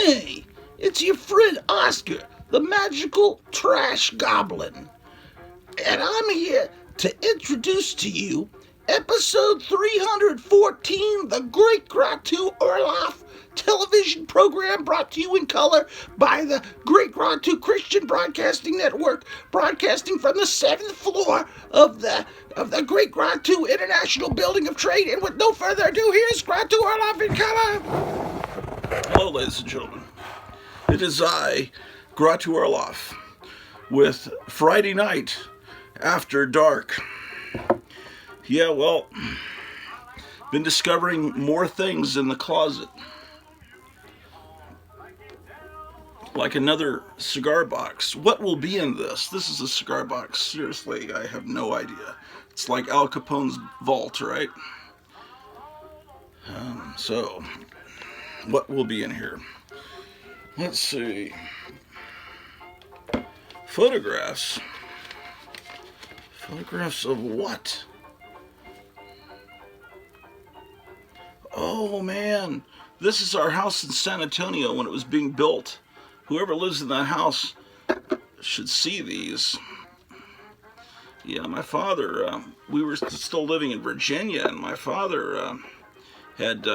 Hey, it's your friend Oscar, the magical trash goblin. And I'm here to introduce to you episode 314, the Great Gratu Orloff television program brought to you in color by the Great Gratu Christian Broadcasting Network, broadcasting from the 7th floor of the Great Gratu International Building of Trade. And with no further ado, here's Gratu Orloff in color. Hello, ladies and gentlemen. It is I, Gratu Orloff, with Friday Night After Dark. Yeah, well, been discovering more things in the closet. Like another cigar box. What will be in this? This is a cigar box. Seriously, I have no idea. It's like Al Capone's vault, right? So, what will be in here? Let's see. Photographs. Photographs of what? Oh man, this is our house in San Antonio when it was being built. Whoever lives in that house should see these. Yeah, my father, we were still living in Virginia, and my father had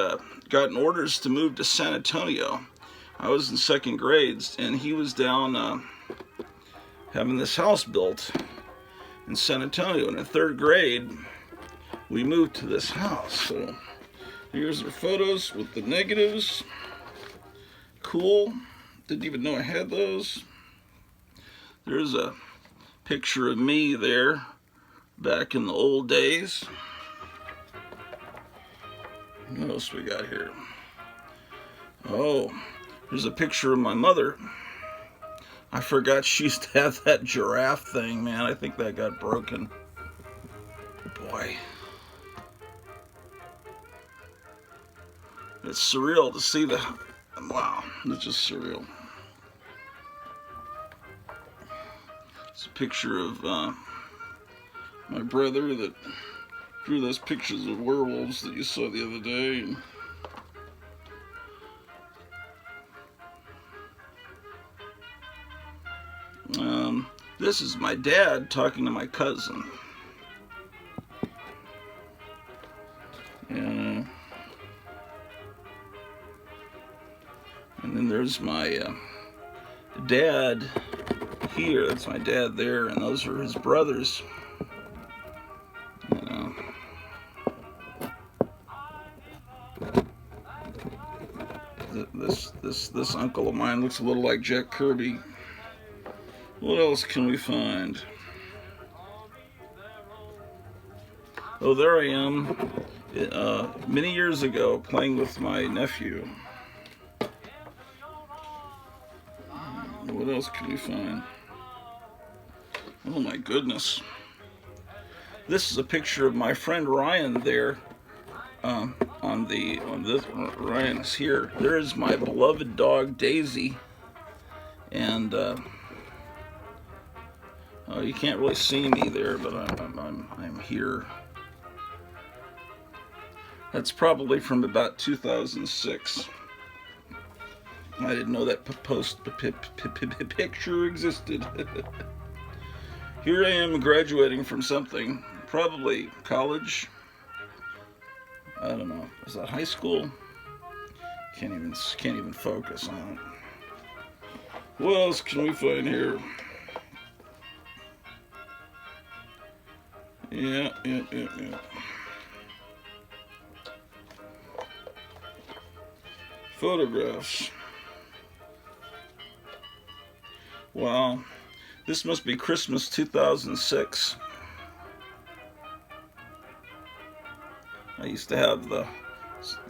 gotten orders to move to San Antonio. I was in second grade, and he was down having this house built in San Antonio. And in third grade, we moved to this house. So here's our photos with the negatives. Cool. Didn't even know I had those. There's a picture of me there back in the old days. What else we got here? Oh, here's a picture of my mother. I forgot she used to have that giraffe thing, man. I think that got broken. Boy. It's surreal to see the... Wow, it's just surreal. It's a picture of my brother that drew those pictures of werewolves that you saw the other day. This is my dad talking to my cousin. And then there's my dad here. That's my dad there, and those are his brothers. This uncle of mine looks a little like Jack Kirby. What else can we find? Oh, there I am, many years ago, playing with my nephew. What else can we find? Oh my goodness. This is a picture of my friend Ryan there. On this Ryan's here. There's my beloved dog Daisy, and oh, you can't really see me there, but I'm here. That's probably from about 2006. I didn't know that picture existed. Here I am graduating from something, probably college. I don't know. Is that high school? Can't even focus on it. What else can we find here? Yeah. Photographs. Wow. This must be Christmas 2006. I used to have the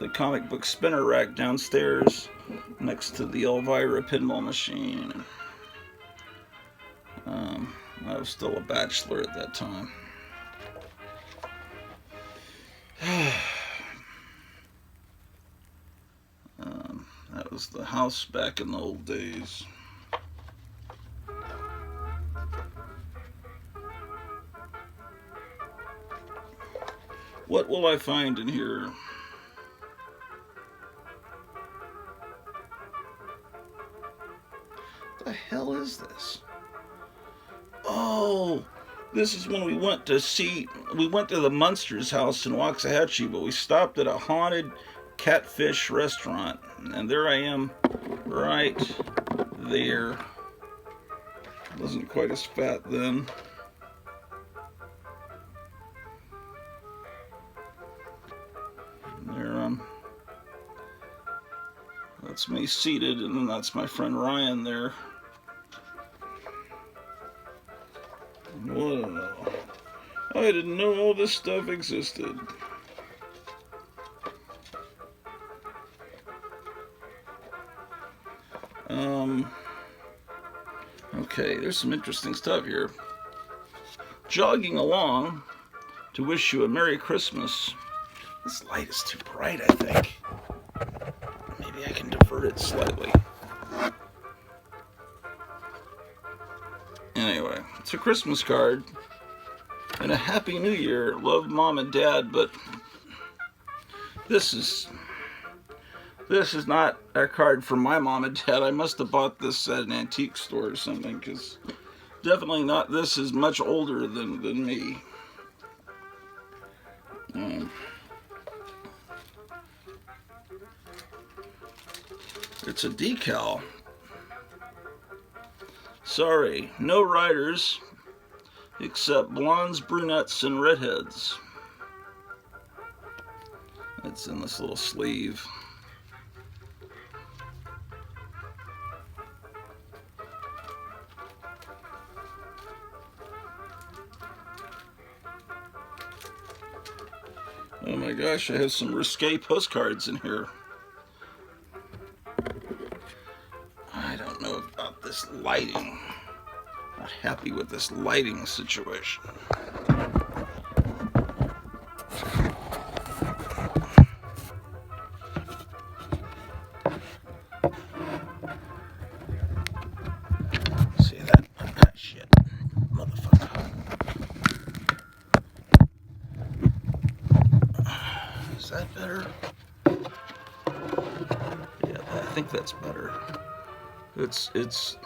comic book spinner rack downstairs next to the Elvira pinball machine. I was still a bachelor at that time. That was the house back in the old days. What will I find in here? the hell is this? Oh, this is when we went to the Munsters house in Waxahachie, but we stopped at a haunted catfish restaurant. And there I am, right there. Wasn't quite as fat then. There, that's me seated, and then that's my friend Ryan there. Whoa. I didn't know all this stuff existed. Okay, there's some interesting stuff here. Jogging along to wish you a Merry Christmas. This light is too bright, I think. Maybe I can divert it slightly. Anyway, it's a Christmas card and a Happy New Year. Love, Mom and Dad, but this is not a card from my mom and dad. I must have bought this at an antique store or something, because definitely not. This is much older than me. It's a decal. Sorry, no riders except blondes, brunettes, and redheads. It's in this little sleeve. Oh my gosh, I have some risque postcards in here. I don't know about this lighting. Not happy with this lighting situation. See that? Ah, shit. Motherfucker. Is that better? Yeah, I think that's better. It's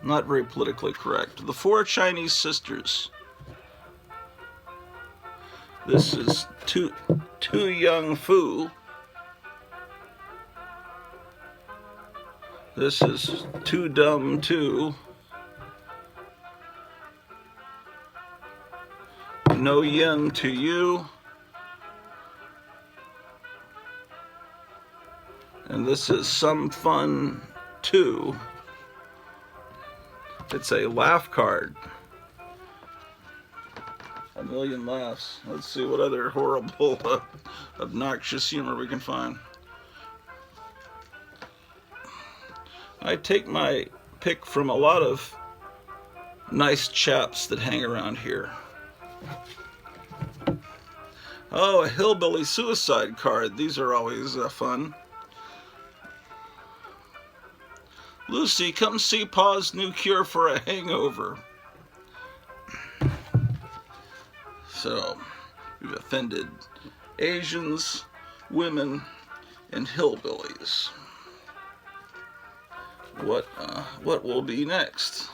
not very politically correct. The Four Chinese Sisters. This is Tu Young Fu. This is Too Dumb Too. No Yin to You. And this is Some Fun Too. It's a laugh card. A million laughs. Let's see what other horrible, obnoxious humor we can find. I take my pick from a lot of nice chaps that hang around here. Oh, a hillbilly suicide card. These are always fun. Lucy, come see Pa's new cure for a hangover. So, we've offended Asians, women, and hillbillies. What will be next?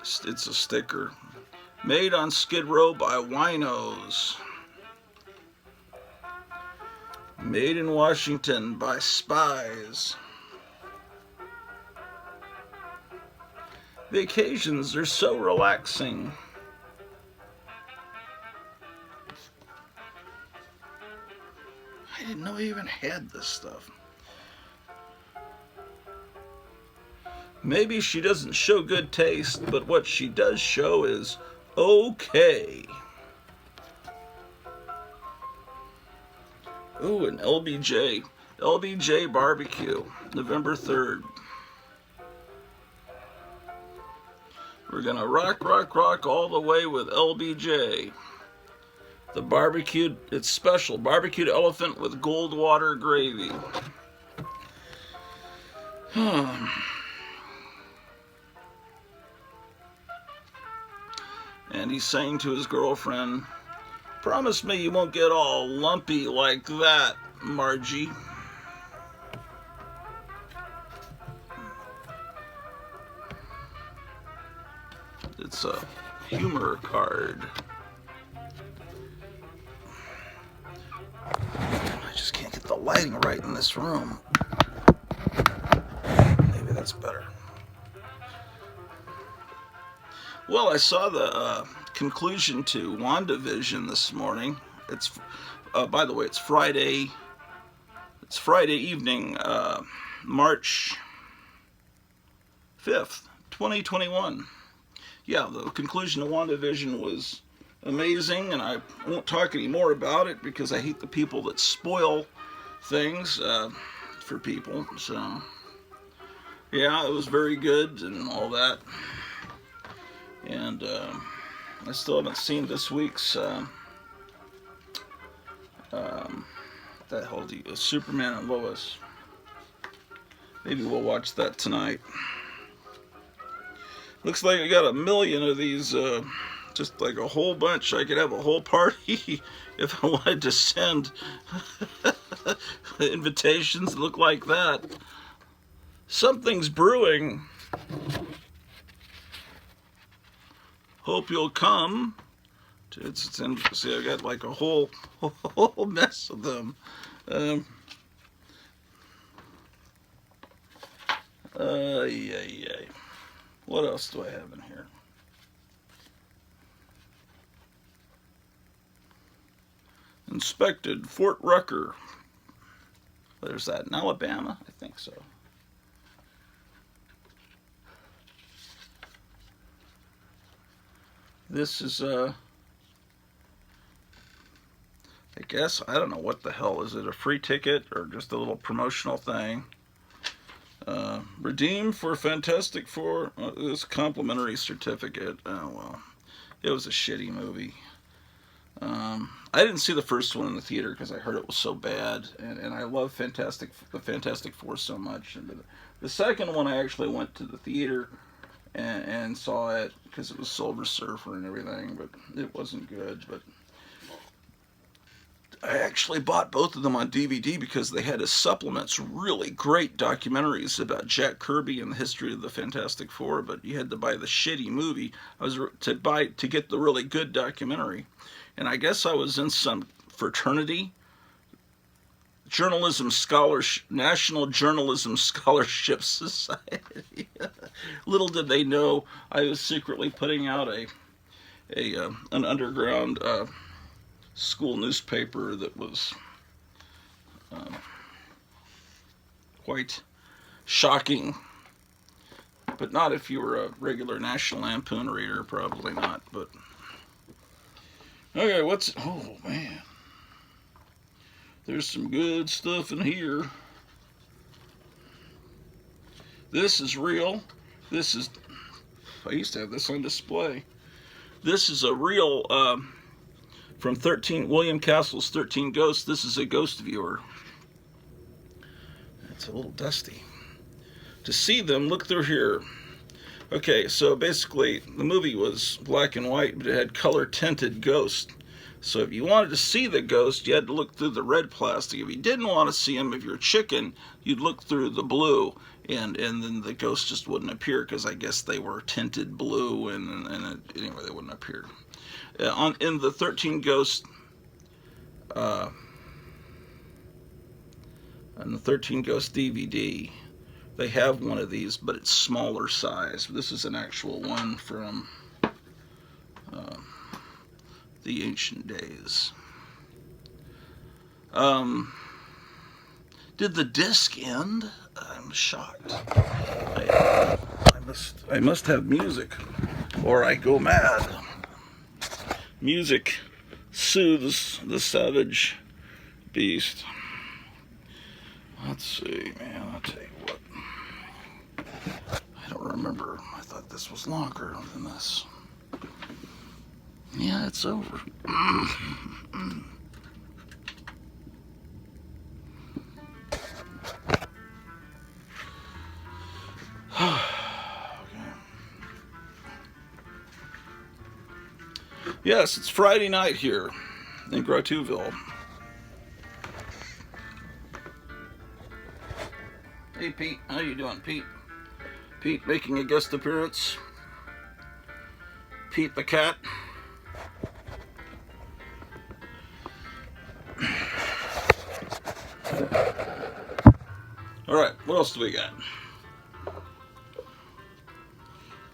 It's a sticker. Made on Skid Row by winos. Made in Washington by spies. Vacations are so relaxing. I didn't know I even had this stuff. Maybe she doesn't show good taste, but what she does show is okay. Ooh, an LBJ barbecue, November 3rd. We're gonna rock all the way with LBJ. The barbecued, it's special, barbecued elephant with gold water gravy. And he's saying to his girlfriend, promise me you won't get all lumpy like that, Margie. It's a humor card. I just can't get the lighting right in this room. Maybe that's better. Well, I saw the conclusion to Wanda Vision this morning. It's, by the way, it's Friday. It's Friday evening, March 5th, 2021. Yeah, the conclusion of Wanda Vision was amazing, and I won't talk any more about it because I hate the people that spoil things for people. So, yeah, it was very good and all that. And I still haven't seen this week's that whole Superman and Lois. Maybe we'll watch that tonight. Looks like I got 1 million of these, just like a whole bunch. I could have a whole party if I wanted to send invitations that look like that. Something's brewing. Hope you'll come. It's interesting. I got like a whole mess of them. Yeah. What else do I have in here? Inspected Fort Rucker. There's that in Alabama? I think so. This is, I guess, I don't know what the hell. Is it a free ticket or just a little promotional thing? Redeem for Fantastic Four. This complimentary certificate. Oh, well. It was a shitty movie. I didn't see the first one in the theater because I heard it was so bad. And I love the Fantastic Four so much. And the second one I actually went to the theater and saw it because it was Silver Surfer and everything, but it wasn't good. But I actually bought both of them on DVD because they had as supplements really great documentaries about Jack Kirby and the history of the Fantastic Four, but you had to buy the shitty movie to get the really good documentary. And I guess I was in some fraternity, National Journalism Scholarship Society. Little did they know I was secretly putting out an underground school newspaper that was quite shocking, but not if you were a regular National Lampoon reader, probably not. But okay, oh man, there's some good stuff in here. This is real. I used to have this on display. This is a real from William Castle's 13 Ghosts. This is a ghost viewer. It's a little dusty. To see them, look through here. Okay, so basically the movie was black and white, but it had color tinted ghosts. So if you wanted to see the ghost, you had to look through the red plastic. If you didn't want to see them, if you're a chicken, you'd look through the blue, and then the ghost just wouldn't appear because I guess they were tinted blue, and anyway, they wouldn't appear. In the 13 Ghosts, on the 13 Ghosts DVD, they have one of these, but it's smaller size. This is an actual one from the ancient days. Did the disc end? I'm shocked. I must have music, or I go mad. Music soothes the savage beast. Let's see, man, I'll tell you what. I don't remember. I thought this was longer than this. Yeah, it's over. Yes, it's Friday night here in Grotuville. Hey, Pete. How you doing, Pete? Pete making a guest appearance. Pete the cat. Alright, what else do we got?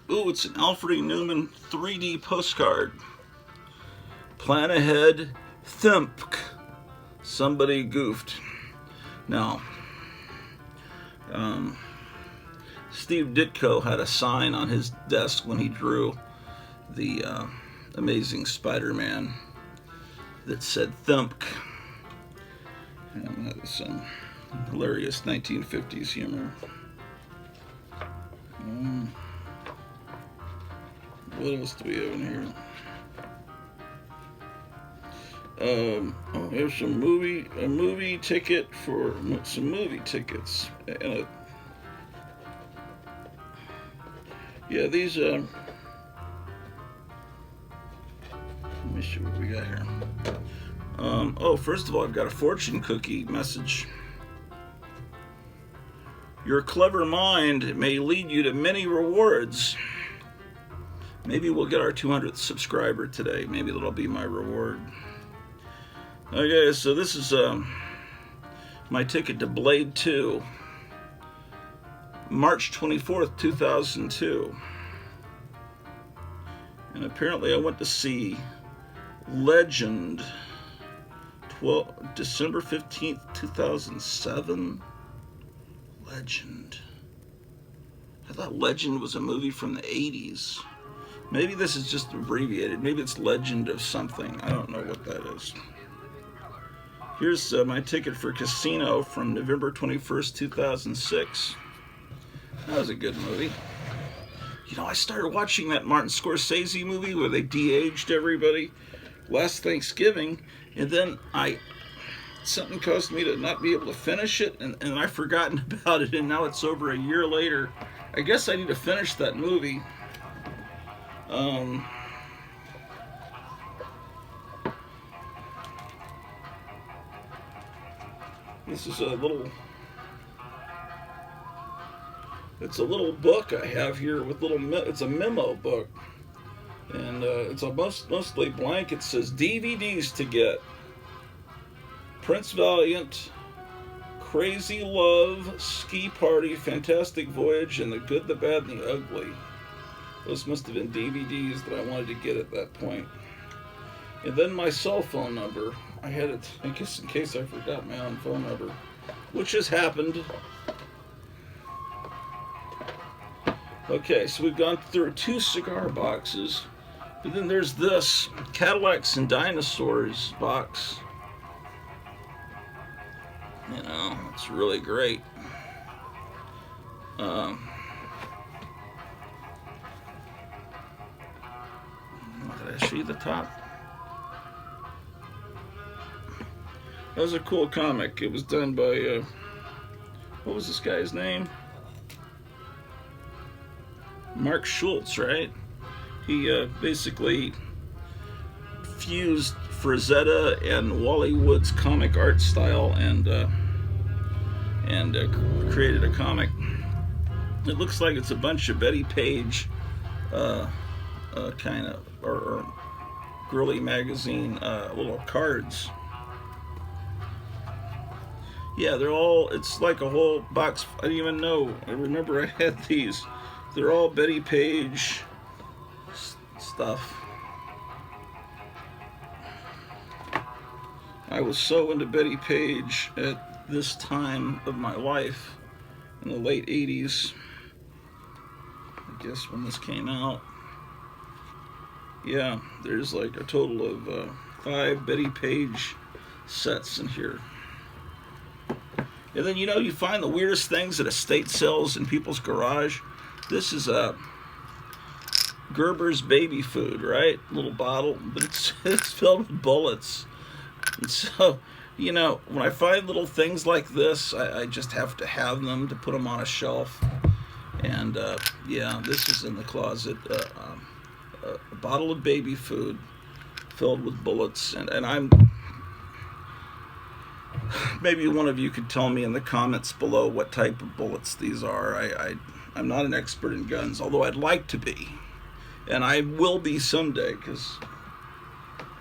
Ooh, it's an Alfred Newman 3D postcard. Plan ahead, thimp. Somebody goofed. Now, Steve Ditko had a sign on his desk when he drew the Amazing Spider-Man that said thimp. And that was some hilarious 1950s humor. What else do we have in here? We have some movie ticket for some movie tickets. And yeah, these. Let me see what we got here. First of all, I've got a fortune cookie message. Your clever mind may lead you to many rewards. Maybe we'll get our 200th subscriber today. Maybe that'll be my reward. Okay, so this is my ticket to Blade 2. March 24th, 2002. And apparently I went to see Legend December 15th, 2007. Legend. I thought Legend was a movie from the 80s. Maybe this is just abbreviated. Maybe it's Legend of something. I don't know what that is. Here's my ticket for Casino from November 21st, 2006. That was a good movie. You know, I started watching that Martin Scorsese movie where they de-aged everybody last Thanksgiving, and then something caused me to not be able to finish it, and I've forgotten about it, and now it's over a year later. I guess I need to finish that movie. This is it's a little book I have here with it's a memo book, and it's mostly blank. It says DVDs to get: Prince Valiant, Crazy Love, Ski Party, Fantastic Voyage, and The Good, the Bad, and the Ugly. Those must have been DVDs that I wanted to get at that point. And then my cell phone number. I had it, I guess, in case I forgot my own phone number, which has happened. Okay, so we've gone through 2 cigar boxes, but then there's this Cadillacs and Dinosaurs box. You know, it's really great. Did I show you the top? That was a cool comic. It was done by, what was this guy's name? Mark Schultz, right? He basically fused Frazetta and Wally Wood's comic art style and created a comic. It looks like it's a bunch of Betty Page kind of, or girly magazine little cards. Yeah, they're all, it's like a whole box. I didn't even know. I remember I had these. They're all Betty Page stuff. I was so into Betty Page at this time of my life in the late 80s. I guess when this came out. Yeah, there's like a total of 5 Betty Page sets in here. And then, you know, you find the weirdest things at estate sales in people's garage. This is Gerber's baby food, right? Little bottle, but it's filled with bullets. And so, you know, when I find little things like this, I just have to have them to put them on a shelf. And yeah, this is in the closet. A bottle of baby food filled with bullets, and I'm. Maybe one of you could tell me in the comments below what type of bullets these are. I'm not an expert in guns, although I'd like to be. And I will be someday, because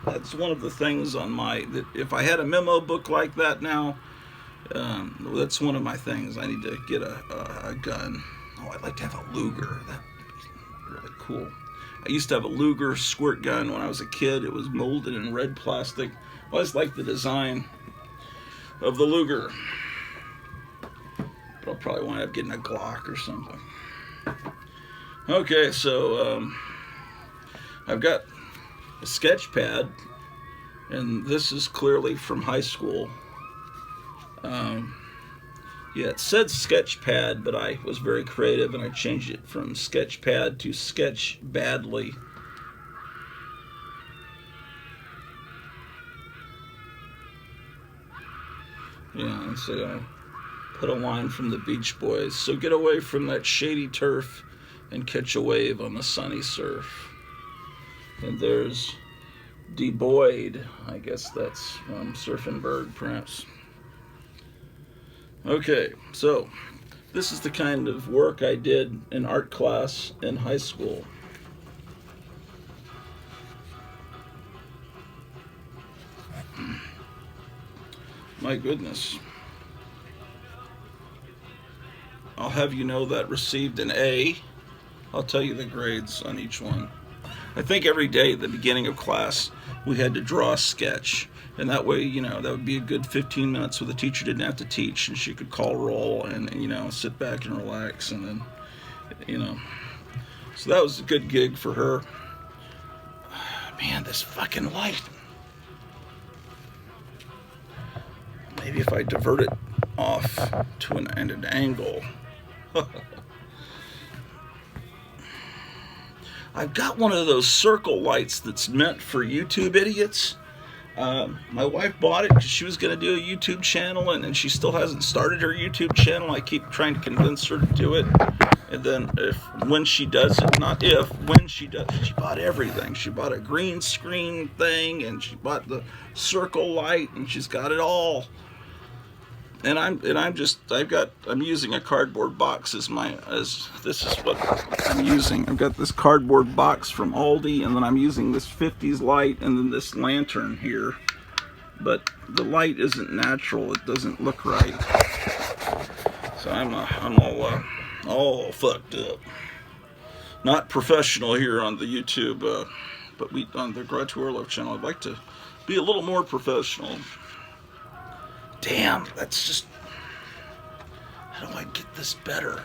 that's one of the things on that if I had a memo book like that now, that's one of my things. I need to get a gun. Oh, I'd like to have a Luger. That'd be really cool. I used to have a Luger squirt gun when I was a kid. It was molded in red plastic. I always liked the design of the Luger. But I'll probably wind up getting a Glock or something. Okay, so I've got a sketch pad, and this is clearly from high school. Yeah, it said sketch pad, but I was very creative and I changed it from sketch pad to sketch badly. Yeah, and so I put a line from the Beach Boys. So get away from that shady turf and catch a wave on the sunny surf. And there's D. Boyd. I guess that's Surfing Bird, perhaps. Okay, so this is the kind of work I did in art class in high school. My goodness. I'll have you know that received an A. I'll tell you the grades on each one. I think every day at the beginning of class we had to draw a sketch. And that way, that would be a good 15 minutes where the teacher didn't have to teach and she could call roll and sit back and relax. And then, so that was a good gig for her. Man, this fucking light. Maybe if I divert it off to an angle. I've got one of those circle lights that's meant for YouTube idiots. My wife bought it because she was going to do a YouTube channel, and she still hasn't started her YouTube channel. I keep trying to convince her to do it. And then when she does it, she bought everything. She bought a green screen thing, and she bought the circle light, and she's got it all. And I'm using a cardboard box as this is what I'm using. I've got this cardboard box from Aldi, and then I'm using this 50s light and then this lantern here. But the light isn't natural. It doesn't look right. So I'm all fucked up. Not professional here on the YouTube, but on the Garage Warlove channel. I'd like to be a little more professional. Damn, that's just... How do I get this better?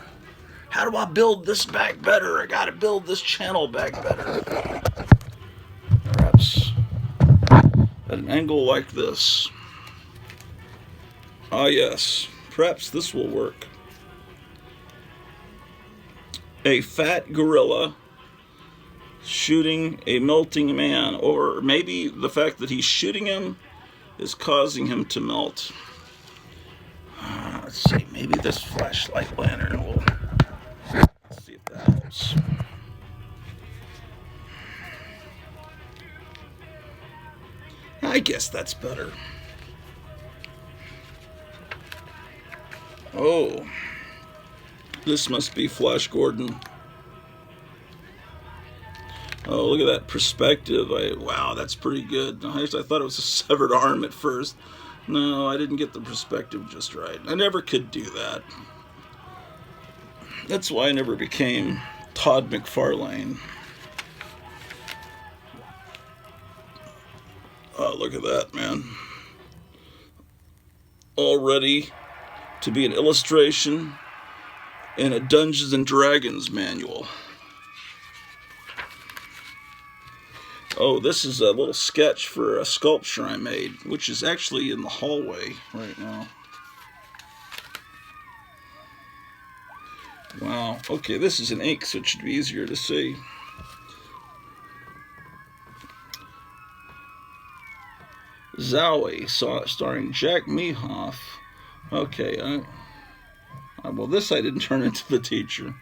How do I build this back better? I gotta build this channel back better. Perhaps at an angle like this. Ah, yes. Perhaps this will work. A fat gorilla shooting a melting man. Or maybe the fact that he's shooting him is causing him to melt. Let's see, maybe this flashlight lantern will... Let's see if that helps. I guess that's better. Oh, this must be Flash Gordon. Oh, look at that perspective. Wow, that's pretty good. I thought it was a severed arm at first. No, I didn't get the perspective just right. I never could do that. That's why I never became Todd McFarlane. Oh, look at that, man. All ready to be an illustration in a Dungeons and Dragons manual. Oh, this is a little sketch for a sculpture I made, which is actually in the hallway right now. Wow. Okay, this is in ink, so it should be easier to see. Zowie, starring Jack Mehoff. Okay, well, this I didn't turn into the teacher.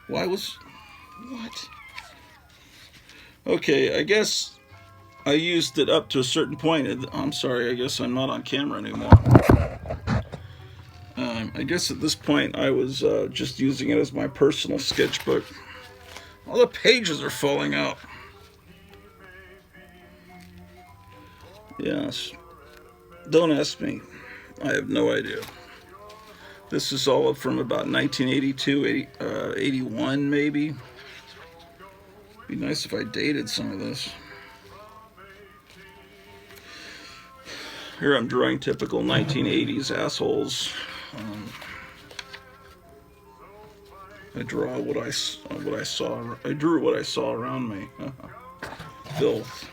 What? Okay, I guess I used it up to a certain point. I'm sorry, I guess I'm not on camera anymore. I guess at this point I was just using it as my personal sketchbook. All the pages are falling out. Yes. Don't ask me. I have no idea. This is all from about 1982, 81 maybe. Be nice if I dated some of this. Here I'm drawing typical 1980s assholes. I draw what I saw. I drew what I saw around me. Filth.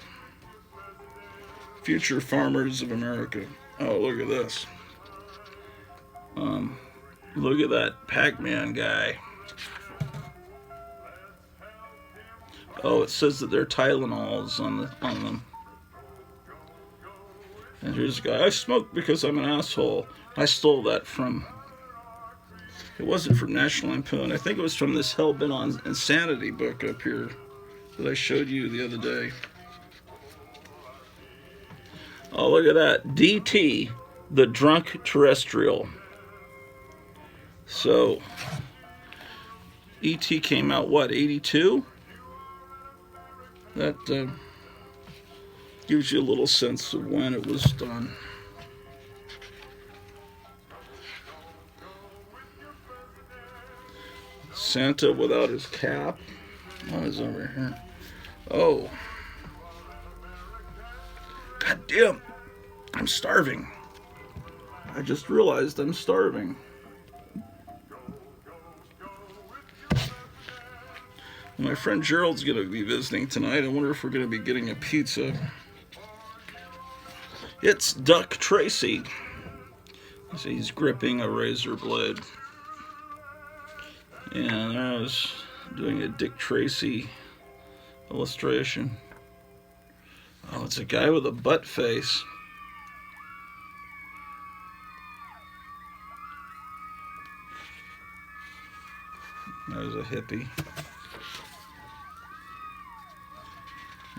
Future farmers of America. Oh, look at this. Look at that Pac-Man guy. Oh, it says that they're Tylenols on them. And here's a guy. I smoke because I'm an asshole. I stole that from. It wasn't from National Lampoon. I think it was from this Hellbent on Insanity book up here that I showed you the other day. Oh, look at that. DT, the Drunk Terrestrial. So, E.T. came out, what, 82? That gives you a little sense of when it was done. Santa without his cap. What is over here? Oh. God damn. I'm starving. I just realized I'm starving. My friend Gerald's going to be visiting tonight. I wonder if we're going to be getting a pizza. It's Duck Tracy. He's gripping a razor blade. And I was doing a Dick Tracy illustration. Oh, it's a guy with a butt face. There's a hippie.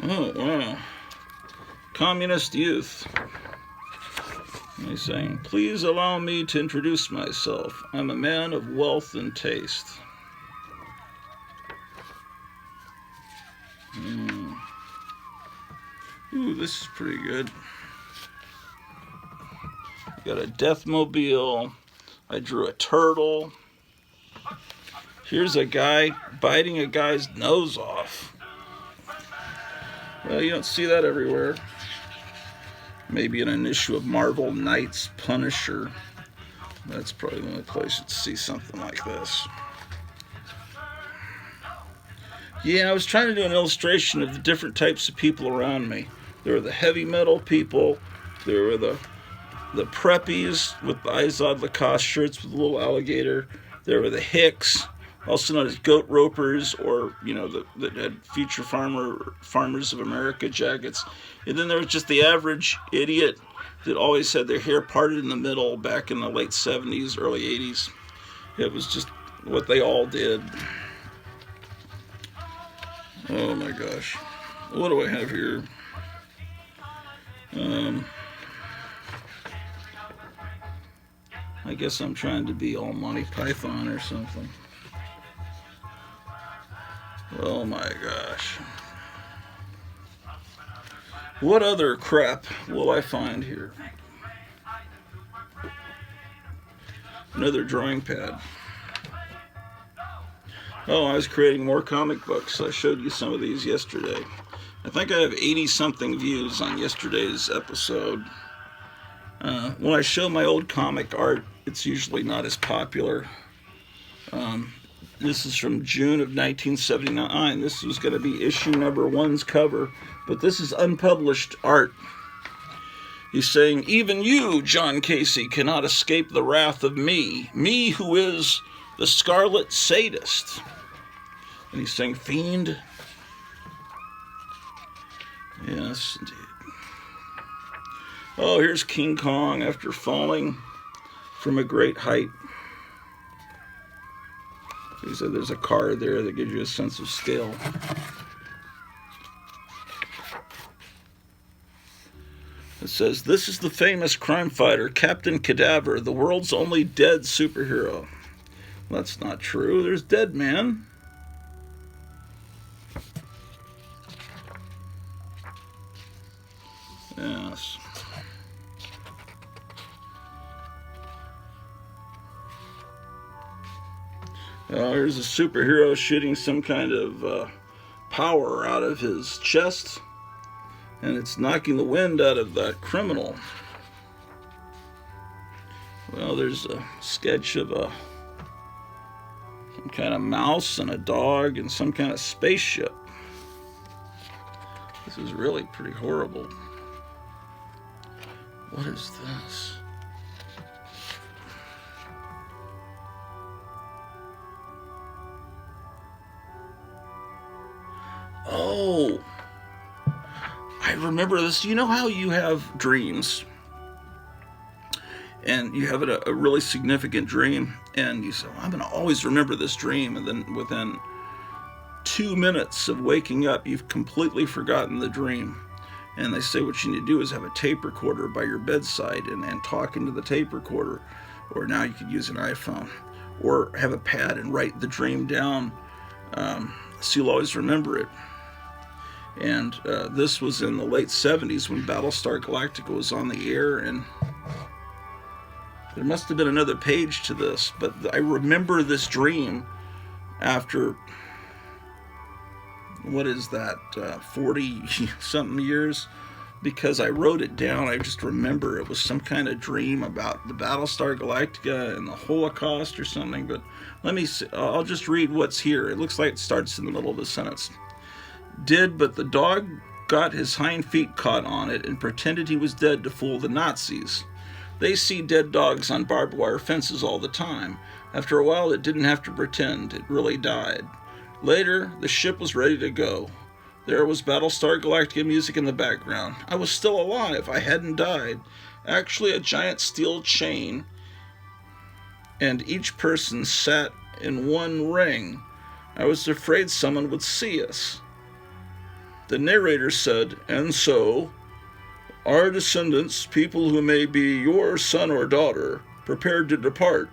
Oh, wow. Communist youth. And he's saying, please allow me to introduce myself. I'm a man of wealth and taste. Ooh, this is pretty good. Got a Deathmobile. I drew a turtle. Here's a guy biting a guy's nose off. Well, you don't see that everywhere. Maybe in an issue of Marvel Knights Punisher. That's probably the only place you'd see something like this. Yeah, I was trying to do an illustration of the different types of people around me. There were the heavy metal people. There were the preppies with the Izod Lacoste shirts with a little alligator. There were the hicks, also known as goat ropers, or, you know, that had future farmers of America jackets. And then there was just the average idiot that always had their hair parted in the middle back in the late 70s, early 80s. It was just what they all did. Oh my gosh. What do I have here? I guess I'm trying to be all Monty Python or something. Oh my gosh. What other crap will I find here? Another drawing pad. Oh, I was creating more comic books. I showed you some of these yesterday. I think I have 80-something views on yesterday's episode. When I show my old comic art, it's usually not as popular. This is from June of 1979. This was going to be issue number 1's cover, but this is unpublished art. He's saying, even you, John Casey, cannot escape the wrath of me who is the Scarlet Sadist. And he's saying, fiend. Yes, indeed. Oh, here's King Kong after falling from a great height. He said there's a card there that gives you a sense of scale. It says, this is the famous crime fighter, Captain Cadaver, the world's only dead superhero. Well, that's not true. There's Dead Man. Here's a superhero shooting some kind of power out of his chest, and it's knocking the wind out of that criminal. Well, there's a sketch of some kind of mouse and a dog and some kind of spaceship. This is really pretty horrible. What is this? Oh, I remember this. You know how you have dreams, and you have a really significant dream, and you say, well, I'm going to always remember this dream, and then within 2 minutes of waking up, you've completely forgotten the dream. And they say what you need to do is have a tape recorder by your bedside and talk into the tape recorder, or now you could use an iPhone, or have a pad and write the dream down, so you'll always remember it. And this was in the late 70s when Battlestar Galactica was on the air, and there must have been another page to this, but I remember this dream after, what is that, 40-something years, because I wrote it down. I just remember it was some kind of dream about the Battlestar Galactica and the Holocaust or something, but let me see. I'll just read what's here. It looks like it starts in the middle of the sentence. But the dog got his hind feet caught on it and pretended he was dead to fool the Nazis. They see dead dogs on barbed wire fences all the time. After a while, it didn't have to pretend. It really died. Later, the ship was ready to go. There was Battlestar Galactica music in the background. I was still alive. I hadn't died. Actually, a giant steel chain, and each person sat in one ring. I was afraid someone would see us. The narrator said, and so, our descendants, people who may be your son or daughter, prepared to depart.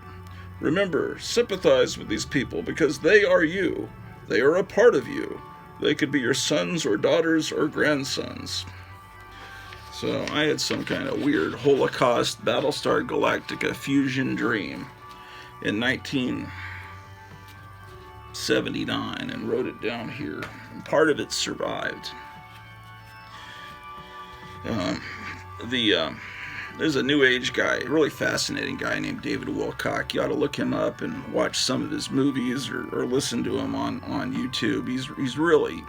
Remember, sympathize with these people because they are you. They are a part of you. They could be your sons or daughters or grandsons. So I had some kind of weird Holocaust Battlestar Galactica fusion dream in 1979 and wrote it down here. And part of it survived. There's a New Age guy, a really fascinating guy named David Wilcock. You ought to look him up and watch some of his movies or listen to him on YouTube. He's really,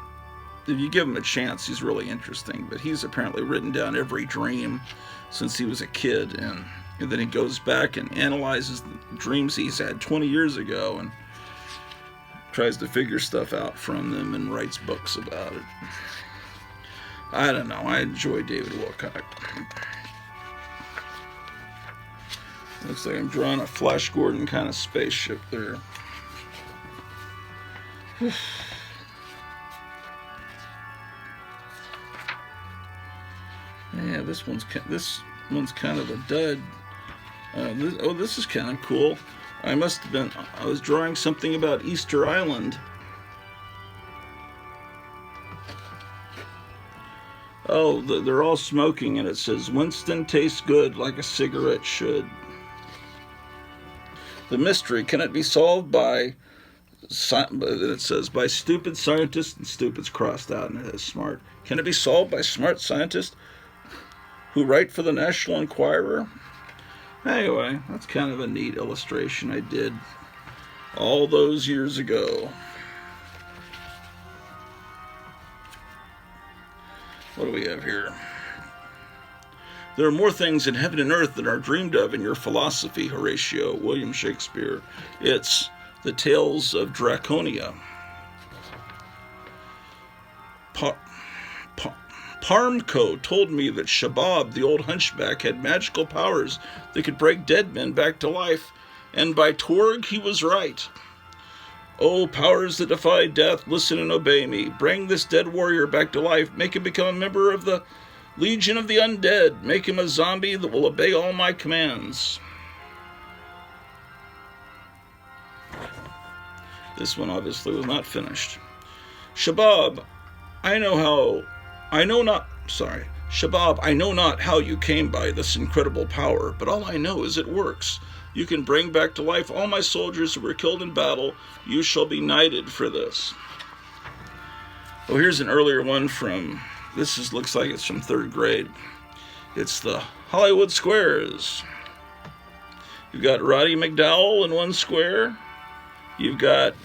if you give him a chance, he's really interesting. But he's apparently written down every dream since he was a kid, and then he goes back and analyzes the dreams he's had 20 years ago and tries to figure stuff out from them and writes books about it. I don't know. I enjoy David Wilcock. Looks like I'm drawing a Flash Gordon kind of spaceship there. Yeah, this one's kind of a dud. This is kind of cool. I was drawing something about Easter Island. Oh, they're all smoking, and it says, Winston tastes good like a cigarette should. The mystery, can it be solved by, it says, by stupid scientists, and stupid's crossed out, and it has smart. Can it be solved by smart scientists who write for the National Enquirer? Anyway, that's kind of a neat illustration I did all those years ago. What do we have here? There are more things in heaven and earth than are dreamed of in your philosophy, Horatio, William Shakespeare. It's the Tales of Draconia. Parmco told me that Shabab, the old hunchback, had magical powers that could break dead men back to life, and by Torg, he was right. Oh, powers that defy death, listen and obey me. Bring this dead warrior back to life. Make him become a member of the Legion of the Undead. Make him a zombie that will obey all my commands. This one obviously was not finished. Shabab, I know not how you came by this incredible power, but all I know is it works. You can bring back to life all my soldiers who were killed in battle. You shall be knighted for this. Oh, here's an earlier one from, looks like it's from 3rd grade. It's the Hollywood Squares. You've got Roddy McDowell in one square. You've got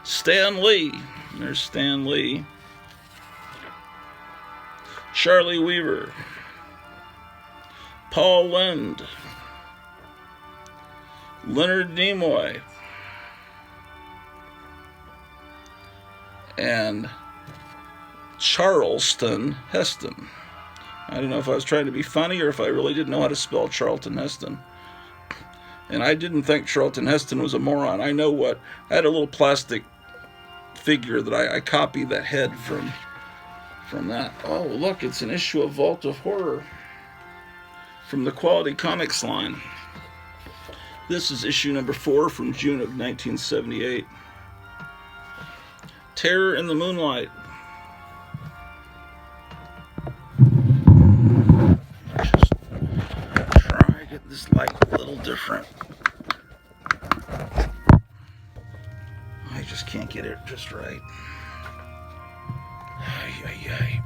Stan Lee. There's Stan Lee. Charlie Weaver. Paul Lynde. Leonard Nimoy. And Charlton Heston. I don't know if I was trying to be funny or if I really didn't know how to spell Charlton Heston. And I didn't think Charlton Heston was a moron. I know what. I had a little plastic figure that I copied that head from that. Oh, look, it's an issue of Vault of Horror from the Quality Comics line. This is issue number 4 from June of 1978. Terror in the Moonlight. Just try to get this light a little different. I just can't get it just right. Ay, ay, ay.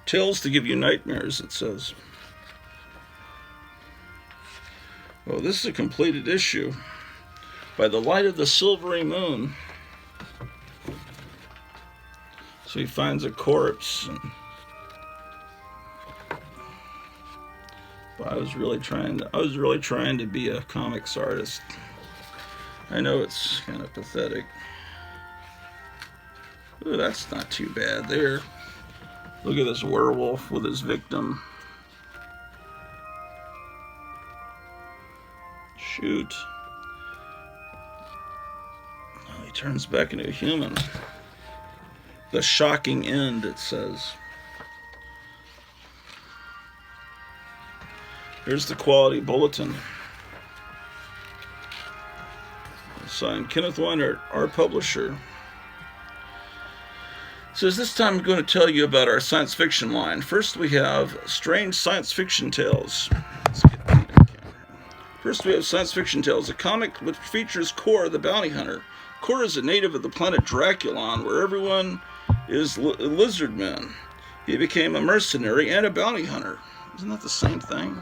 Tales to give you nightmares, it says. Well, this is a completed issue. By the light of the silvery moon. So he finds a corpse. But I was really trying to be a comics artist. I know it's kind of pathetic. Ooh, that's not too bad there. Look at this werewolf with his victim. Shoot. Oh, he turns back into a human. The shocking end, it says. Here's the Quality Bulletin. Signed Kenneth Weinert, our publisher. Says this time I'm going to tell you about our science fiction line. First we have Strange Science Fiction Tales. First we have Science Fiction Tales, a comic which features Kor the bounty hunter. Kor is a native of the planet Draculon, where everyone is lizard men. He became a mercenary and a bounty hunter. Isn't that the same thing?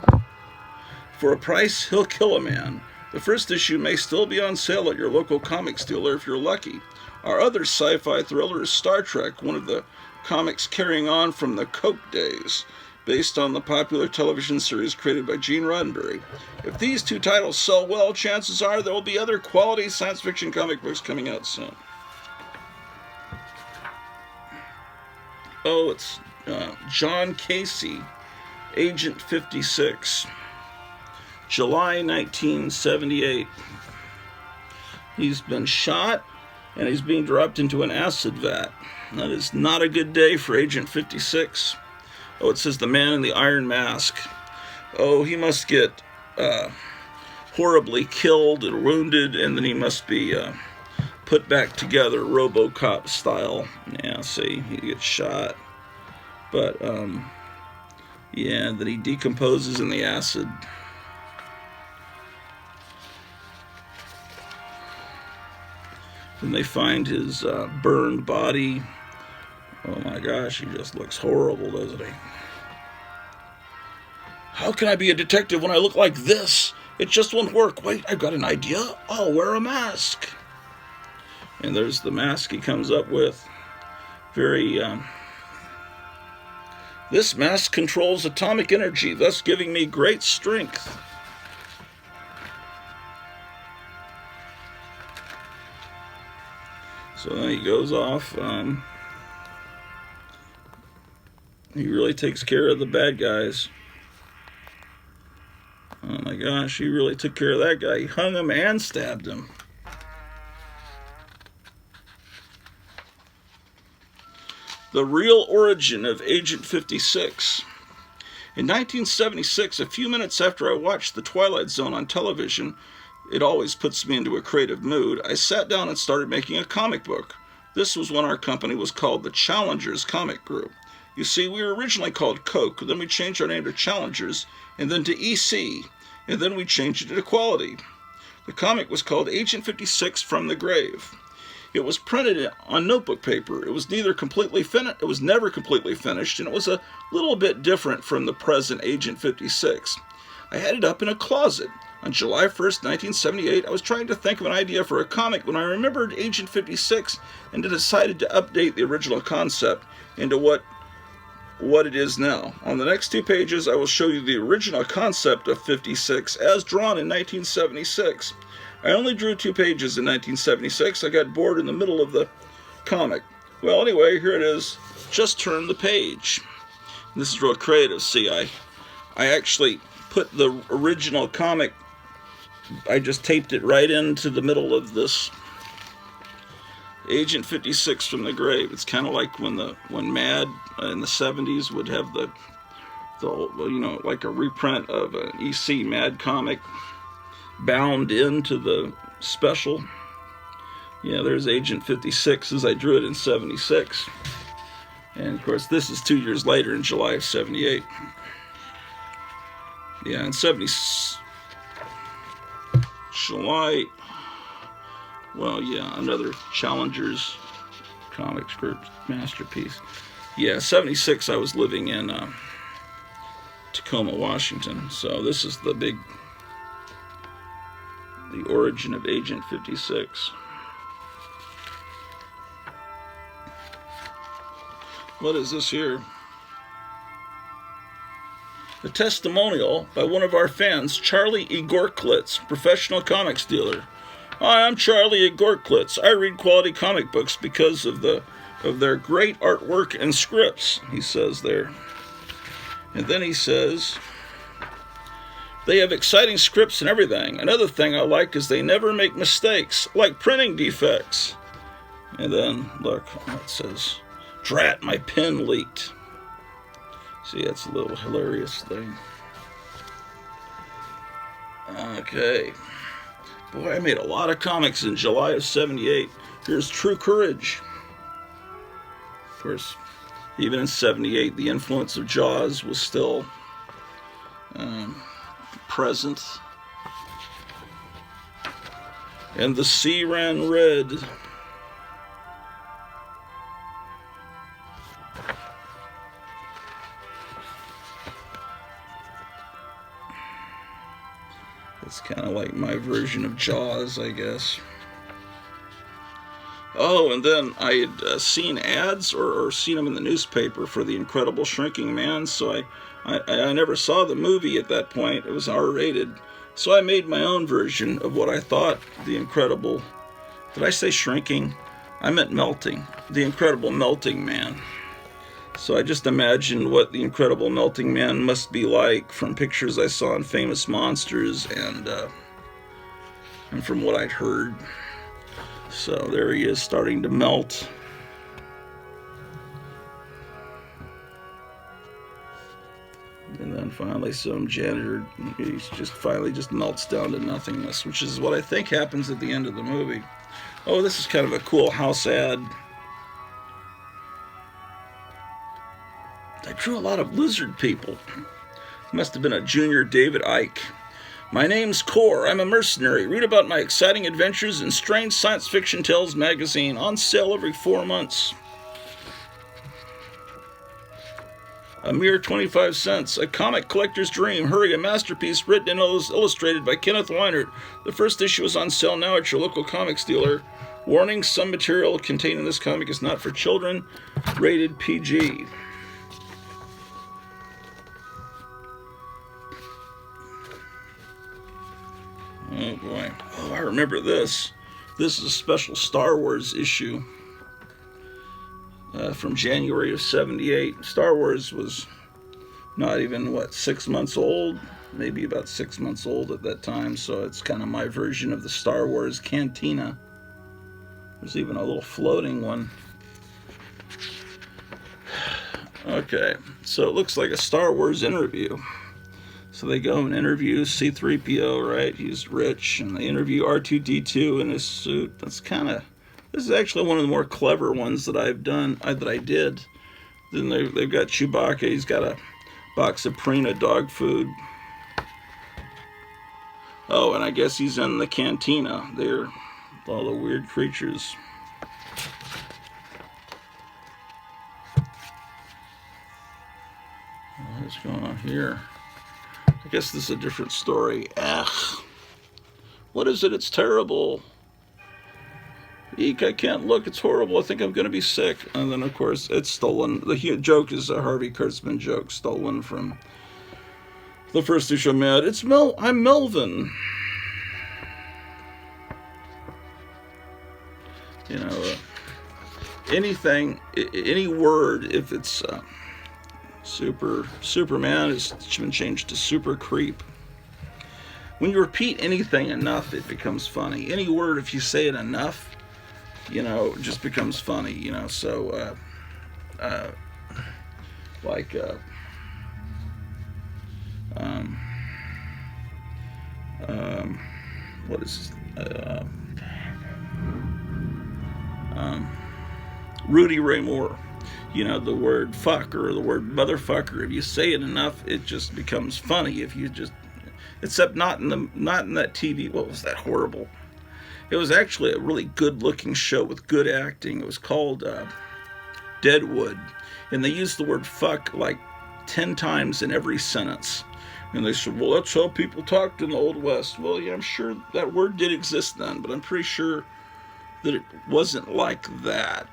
For a price, he'll kill a man. The first issue may still be on sale at your local comics dealer if you're lucky. Our other sci-fi thriller is Star Trek, one of the comics carrying on from the Coke days, based on the popular television series created by Gene Roddenberry. If these two titles sell well, chances are there will be other quality science fiction comic books coming out soon. Oh, it's John Casey, Agent 56, July 1978. He's been shot and he's being dropped into an acid vat. That is not a good day for Agent 56. Oh, it says the man in the iron mask. Oh, he must get horribly killed and wounded, and then he must be put back together, RoboCop style. Yeah, see, he gets shot. But, yeah, then he decomposes in the acid. Then they find his burned body. Oh my gosh, he just looks horrible, doesn't he? How can I be a detective when I look like this? It just won't work. Wait, I've got an idea. I'll wear a mask. And there's the mask he comes up with. Very, this mask controls atomic energy, thus giving me great strength. So then he goes off. He really takes care of the bad guys. Oh my gosh, he really took care of that guy. He hung him and stabbed him. The real origin of Agent 56. In 1976, a few minutes after I watched The Twilight Zone on television, it always puts me into a creative mood, I sat down and started making a comic book. This was when our company was called the Challengers Comic Group. You see, we were originally called Coke, then we changed our name to Challengers, and then to EC, and then we changed it to Quality. The comic was called Agent 56 From the Grave. It was printed on notebook paper. It was never completely finished, and it was a little bit different from the present Agent 56. I had it up in a closet. On July 1st, 1978, I was trying to think of an idea for a comic when I remembered Agent 56 and decided to update the original concept into what it is now. On the next 2 pages, I will show you the original concept of 56 as drawn in 1976. I only drew 2 pages in 1976. I got bored in the middle of the comic. Well, anyway, here it is. Just turn the page. This is real creative. See, I actually put the original comic, I just taped it right into the middle of this Agent 56 From the Grave. It's kind of like when Mad in the 70s would have the like a reprint of an EC Mad comic bound into the special. Yeah, there's Agent 56 as I drew it in 76. And of course this is 2 years later in July of 78. Yeah, in July, well, yeah, another Challengers Comics Group masterpiece. Yeah, 76, I was living in Tacoma, Washington. So this is the origin of Agent 56. What is this here? A testimonial by one of our fans, Charlie Igorklitz, professional comics dealer. Hi, I'm Charlie Igorklitz. I read quality comic books because of their great artwork and scripts, he says there. And then he says, they have exciting scripts and everything. Another thing I like is they never make mistakes, like printing defects. And then, look, it says, drat, my pen leaked. See, that's a little hilarious thing. Okay. Boy, I made a lot of comics in July of 78. Here's True Courage. Of course, even in 78, the influence of Jaws was still present. And The Sea Ran Red. It's kind of like my version of Jaws, I guess. Oh, and then I had seen ads or seen them in the newspaper for The Incredible Shrinking Man, so I never saw the movie at that point. It was R-rated. So I made my own version of what I thought The Incredible... Did I say shrinking? I meant melting. The Incredible Melting Man. So I just imagined what the Incredible Melting Man must be like from pictures I saw in Famous Monsters and from what I'd heard. So there he is, starting to melt. And then finally some janitor, he finally just melts down to nothingness, which is what I think happens at the end of the movie. Oh, this is kind of a cool house ad. I drew a lot of lizard people. Must have been a junior David Icke. My name's Core. I'm a mercenary. Read about my exciting adventures in Strange Science Fiction Tales magazine. On sale every 4 months. A mere 25 cents. A comic collector's dream. Hurry, a masterpiece written and illustrated by Kenneth Weinert. The first issue is on sale now at your local comics dealer. Warning, some material contained in this comic is not for children. Rated PG. Oh boy. Oh, I remember this. This is a special Star Wars issue from January of 78. Star Wars was not even, 6 months old? Maybe about 6 months old at that time, so it's kind of my version of the Star Wars Cantina. There's even a little floating one. Okay, so it looks like a Star Wars interview. So they go and interview C-3PO, right? He's rich, and they interview R2-D2 in his suit. That's kind of This is actually one of the more clever ones that I've done, that I did. Then they've got Chewbacca. He's got a box of Purina dog food. Oh, and I guess he's in the cantina there. All the weird creatures. What's going on here? I guess this is a different story. Ugh. What is it? It's terrible. Eek, I can't look. It's horrible. I think I'm going to be sick. And then, of course, it's stolen. The joke is a Harvey Kurtzman joke stolen from the first issue of Mad. I'm Melvin. You know, anything, any word, if it's Superman, it's been changed to super creep. When you repeat anything enough, it becomes funny. Any word, if you say it enough, you know, it just becomes funny, you know. So, what is Rudy Ray Moore. You know, the word fuck or the word motherfucker, if you say it enough, it just becomes funny. If you just, except not in that TV, what was that, horrible? It was actually a really good looking show with good acting. It was called Deadwood, and they used the word fuck like 10 times in every sentence. And they said, well, that's how people talked in the Old West. Well, yeah, I'm sure that word did exist then, but I'm pretty sure that it wasn't like that.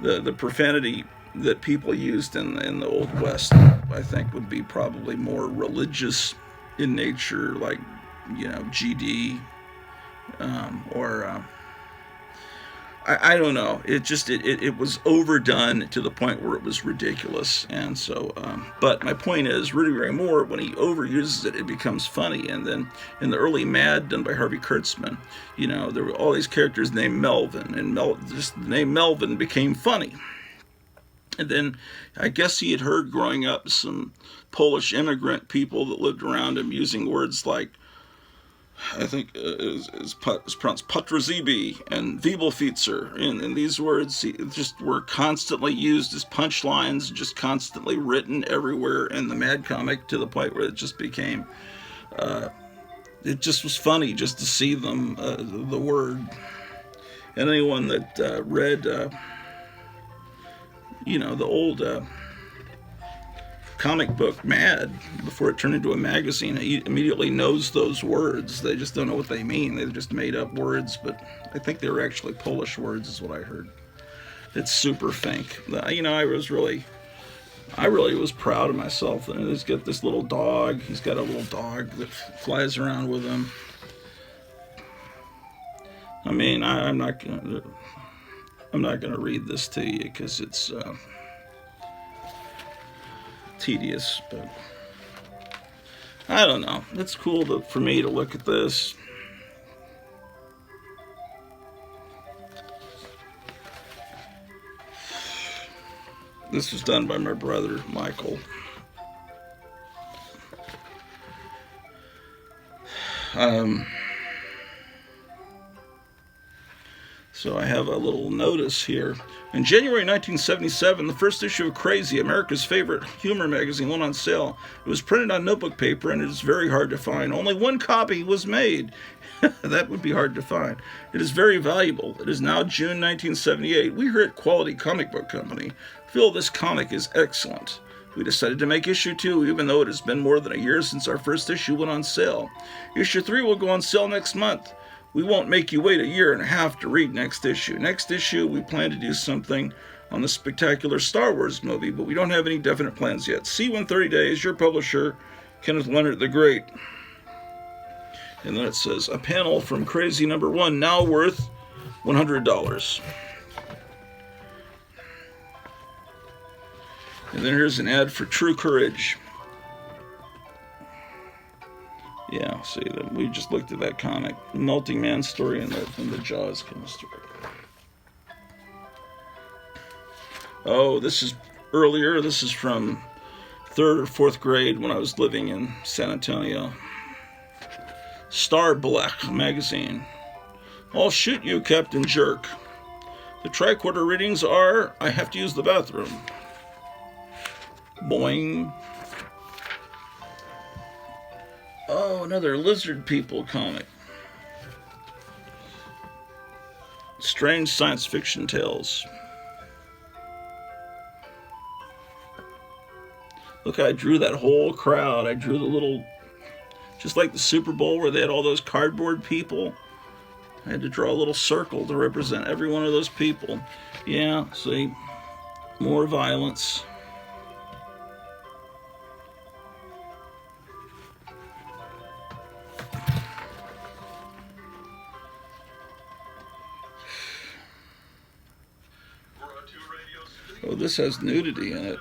The profanity that people used in the Old West, I think, would be probably more religious in nature, like, you know, GD, or I don't know. It was overdone to the point where it was ridiculous. And so, but my point is, Rudy Ray Moore, when he overuses it, it becomes funny. And then in the early Mad done by Harvey Kurtzman, you know, there were all these characters named Melvin, and just the name Melvin became funny. And then I guess he had heard growing up some Polish immigrant people that lived around him using words like, I think it's pronounced Patrazibi and Wiebelfeitzer, and these words just were constantly used as punchlines, just constantly written everywhere in the Mad comic, to the point where it just became, it just was funny just to see them, the word. And anyone that read, you know, the old comic book Mad, before it turned into a magazine, it immediately knows those words. They just don't know what they mean. They've just made up words, but I think they were actually Polish words, is what I heard. It's super fink. You know, I really was proud of myself. And he's got this little dog. He's got a little dog that flies around with him. I mean, I'm not gonna read this to you because it's tedious, but I don't know. It's cool for me to look at this. This was done by my brother, Michael. So I have a little notice here. In January 1977, the first issue of Crazy, America's favorite humor magazine, went on sale. It was printed on notebook paper, and it is very hard to find. Only one copy was made. That would be hard to find. It is very valuable. It is now June 1978. We here at Quality Comic Book Company feel this comic is excellent. We decided to make issue 2, even though it has been more than a year since our first issue went on sale. Issue 3 will go on sale next month. We won't make you wait a year and a half to read next issue. Next issue, we plan to do something on the spectacular Star Wars movie, but we don't have any definite plans yet. See you in 30 days. Your publisher, Kenneth Leonard the Great. And then it says, a panel from Crazy number 1, now worth $100. And then here's an ad for True Courage. Yeah, see, we just looked at that comic, the Melting Man story and the Jaws kind of story. Oh, this is earlier. This is from 3rd or 4th grade when I was living in San Antonio. Star Blech magazine. I'll shoot you, Captain Jerk. The tricorder readings are, I have to use the bathroom. Boing. Oh, another lizard people comic. Strange science fiction tales. Look, I drew that whole crowd. I drew the little, just like the Super Bowl where they had all those cardboard people. I had to draw a little circle to represent every one of those people. Yeah, see, more violence. Oh, this has nudity in it.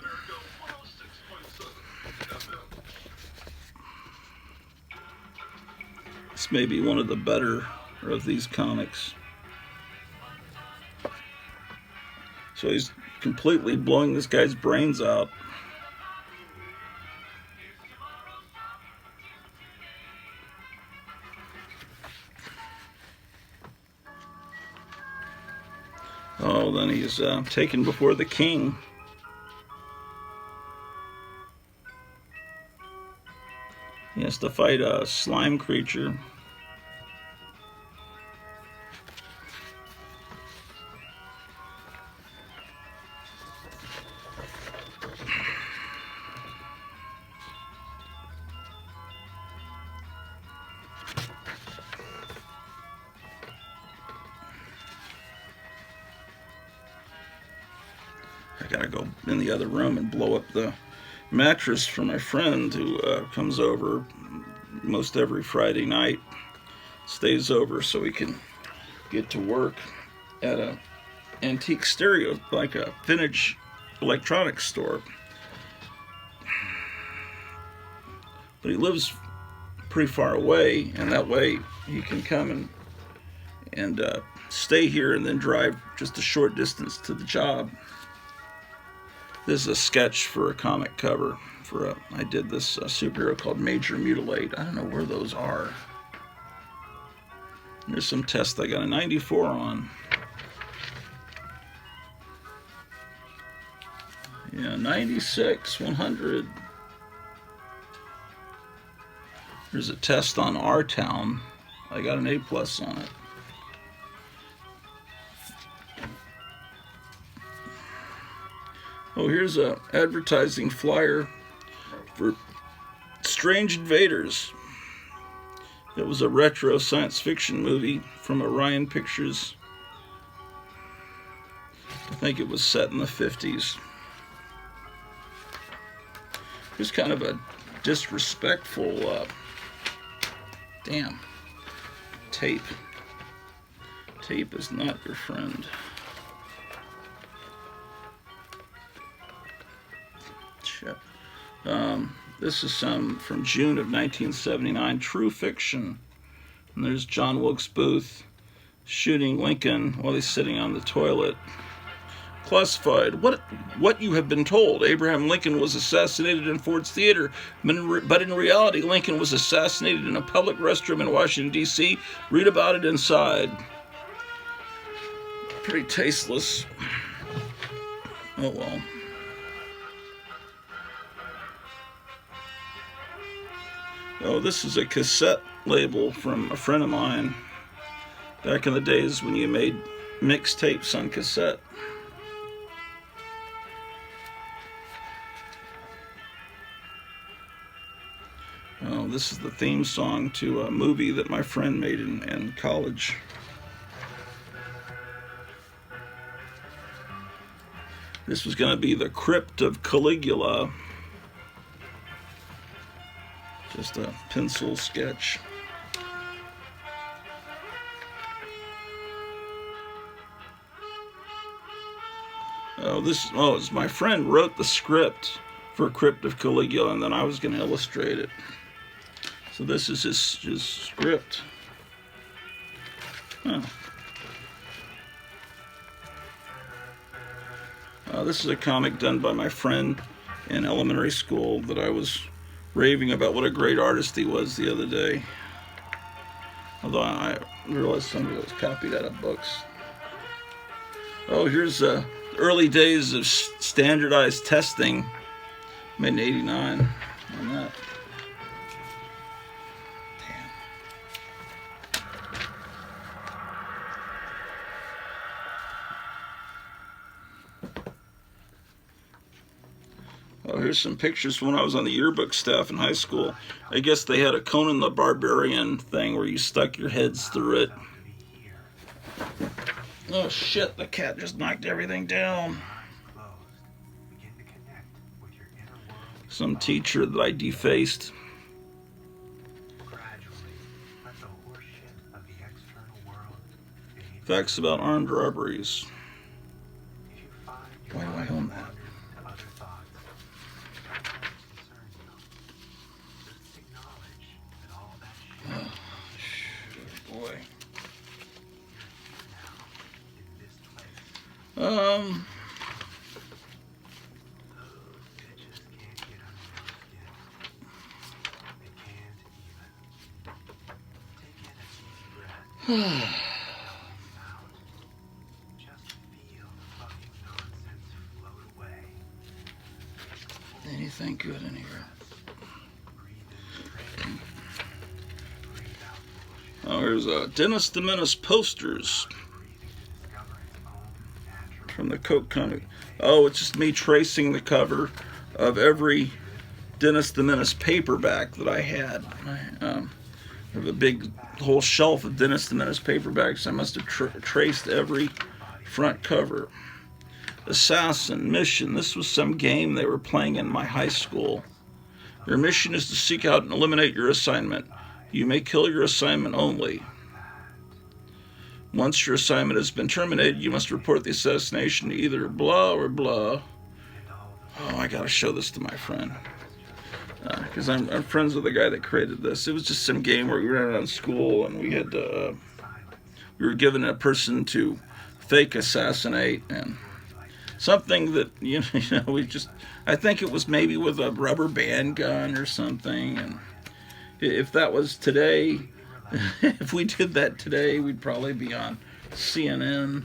This may be one of the better of these comics. So he's completely blowing this guy's brains out. Oh, then he's taken before the king. He has to fight a slime creature. I gotta go in the other room and blow up the mattress for my friend who comes over most every Friday night. Stays over so we can get to work at a antique stereo, like a vintage electronics store. But he lives pretty far away, and that way he can come and stay here and then drive just a short distance to the job. This is a sketch for a comic cover. I did this superhero called Major Mutilate. I don't know where those are. There's some test I got a 94 on. Yeah, 96, 100. There's a test on Our Town. I got an A+ on it. Oh, here's a advertising flyer for Strange Invaders. It was a retro science fiction movie from Orion Pictures. I think it was set in the 50s. Here's kind of a disrespectful, damn, tape. Tape is not your friend. This is some from June of 1979, true fiction. And there's John Wilkes Booth shooting Lincoln while he's sitting on the toilet. Classified. What you have been told. Abraham Lincoln was assassinated in Ford's Theater, but in reality, Lincoln was assassinated in a public restroom in Washington, D.C. Read about it inside. Pretty tasteless. Oh well. Oh, this is a cassette label from a friend of mine back in the days when you made mixtapes on cassette. Oh, this is the theme song to a movie that my friend made in college. This was going to be the Crypt of Caligula. Just a pencil sketch. It's my friend wrote the script for Crypt of Caligula, and then I was going to illustrate it. So this is his script. Oh. This is a comic done by my friend in elementary school that I was raving about what a great artist he was the other day. Although I realize some of it was copied out of books. Oh, here's the early days of standardized testing. Made in 89 on that. Oh, here's some pictures from when I was on the yearbook staff in high school. I guess they had a Conan the Barbarian thing where you stuck your heads through it. Oh shit, the cat just knocked everything down. Some teacher that I defaced. Facts about armed robberies. Why do I own that? Boy. Anything good in here? Oh, here's Dennis the Menace posters from the Coke comic. Oh, it's just me tracing the cover of every Dennis the Menace paperback that I had. I have a big whole shelf of Dennis the Menace paperbacks. I must have traced every front cover. Assassin Mission. This was some game they were playing in my high school. Your mission is to seek out and eliminate your assignment. You may kill your assignment only. Once your assignment has been terminated, you must report the assassination to either blah or blah. Oh, I gotta show this to my friend. Because I'm friends with the guy that created this. It was just some game where we ran around school and we had to, we were given a person to fake assassinate, and something that, you know, we just, I think it was maybe with a rubber band gun or something. And if that was today, if we did that today, we'd probably be on CNN,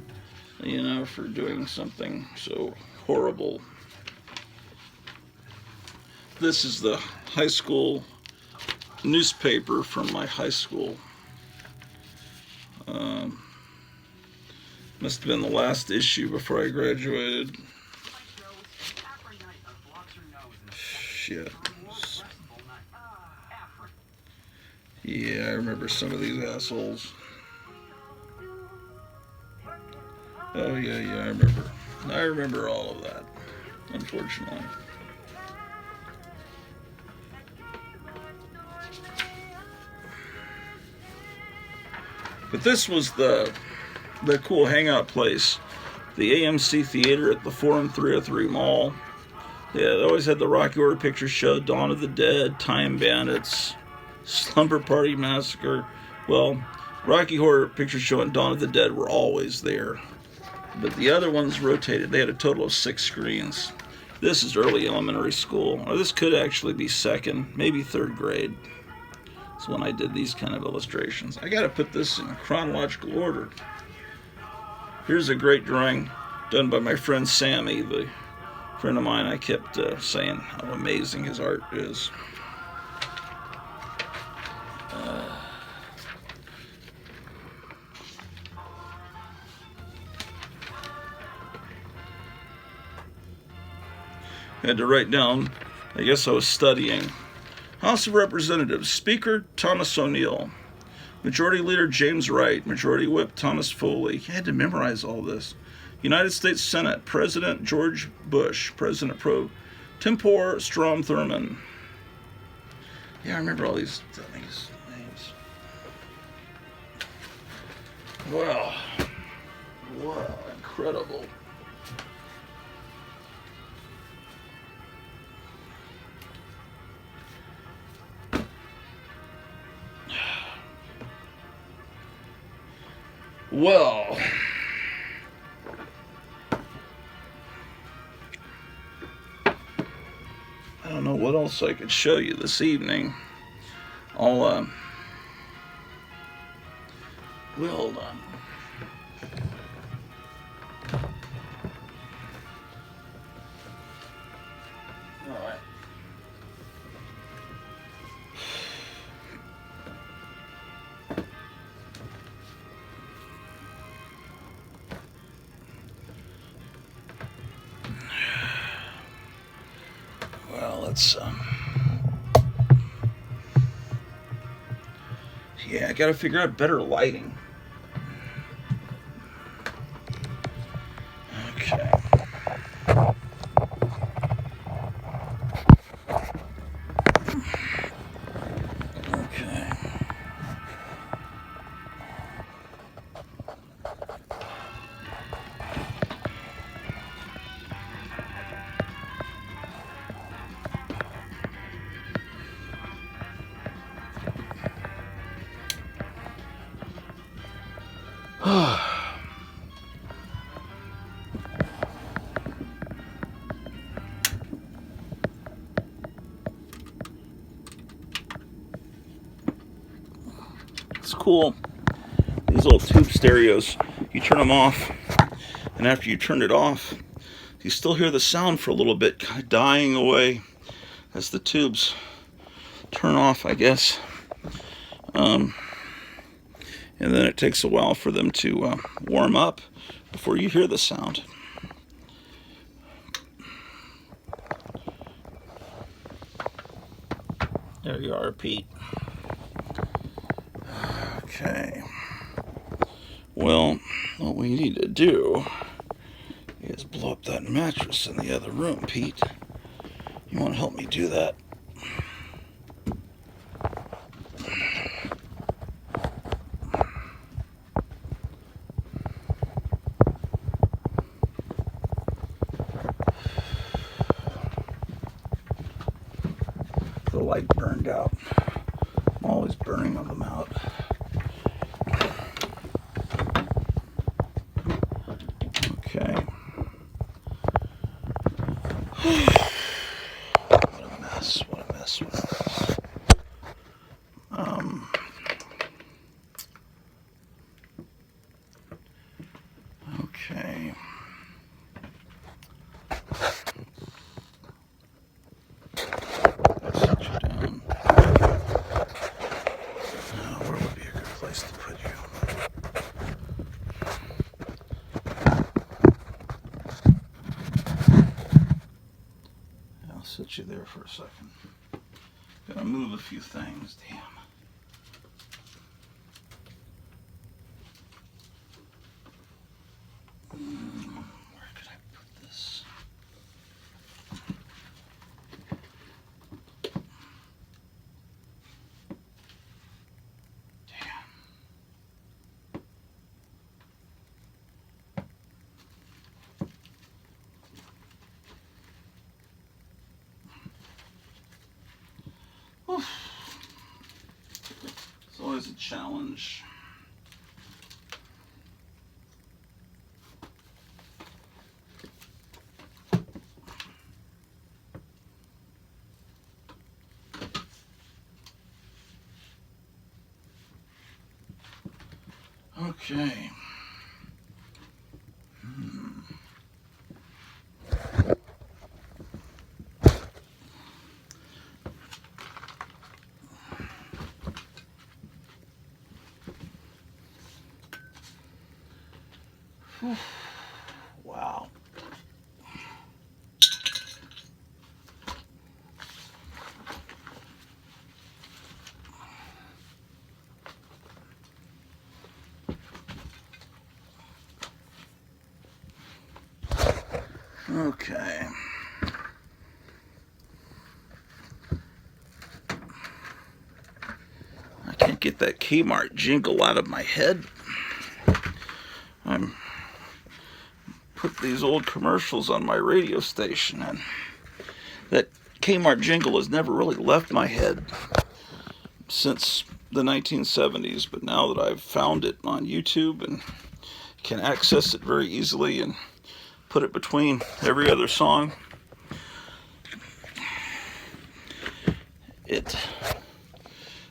you know, for doing something so horrible. This is the high school newspaper from my high school. Must have been the last issue before I graduated. Shit. Yeah, I remember some of these assholes. Oh yeah, I remember all of that, unfortunately. But this was the cool hangout place, the AMC Theater at the Forum 303 Mall. Yeah, they always had the Rocky Horror Picture Show, Dawn of the Dead, Time Bandits, Slumber Party Massacre. Well, Rocky Horror Picture Show and Dawn of the Dead were always there. But the other ones rotated. They had a total of 6 screens. This is early elementary school. Or this could actually be second, maybe third grade. That's when I did these kind of illustrations. I gotta put this in chronological order. Here's a great drawing done by my friend Sammy, the friend of mine. I kept saying how amazing his art is. I had to write down, I guess I was studying. House of Representatives, Speaker Thomas O'Neill. Majority Leader James Wright, Majority Whip Thomas Foley. I had to memorize all this. United States Senate, President George Bush, President Pro Tempore Strom Thurmond. Yeah, I remember all these names. Wow, incredible. Well, I don't know what else I could show you this evening. Well done. All right. Well, let's yeah, I gotta figure out better lighting. Okay. Okay. It's cool. These little tube stereos, you turn them off, and after you turn it off, you still hear the sound for a little bit, kind of dying away as the tubes turn off, I guess. And then it takes a while for them to warm up before you hear the sound. There you are, Pete. Okay. Well, what we need to do is blow up that mattress in the other room, Pete. You want to help me do that? The light burned out. I'm always burning them out. Okay. What a mess, what a mess, what a mess. Okay. Let's sit you down. Now, where would be a good place to put you? I'll sit you there for a second. Gotta move a few things, damn. Where could I put this? Damn. Oof. It's always a challenge. Okay. Wow. Okay. I can't get that Kmart jingle out of my head. I'm put these old commercials on my radio station, and that Kmart jingle has never really left my head since the 1970s, but now that I've found it on YouTube and can access it very easily and put it between every other song, it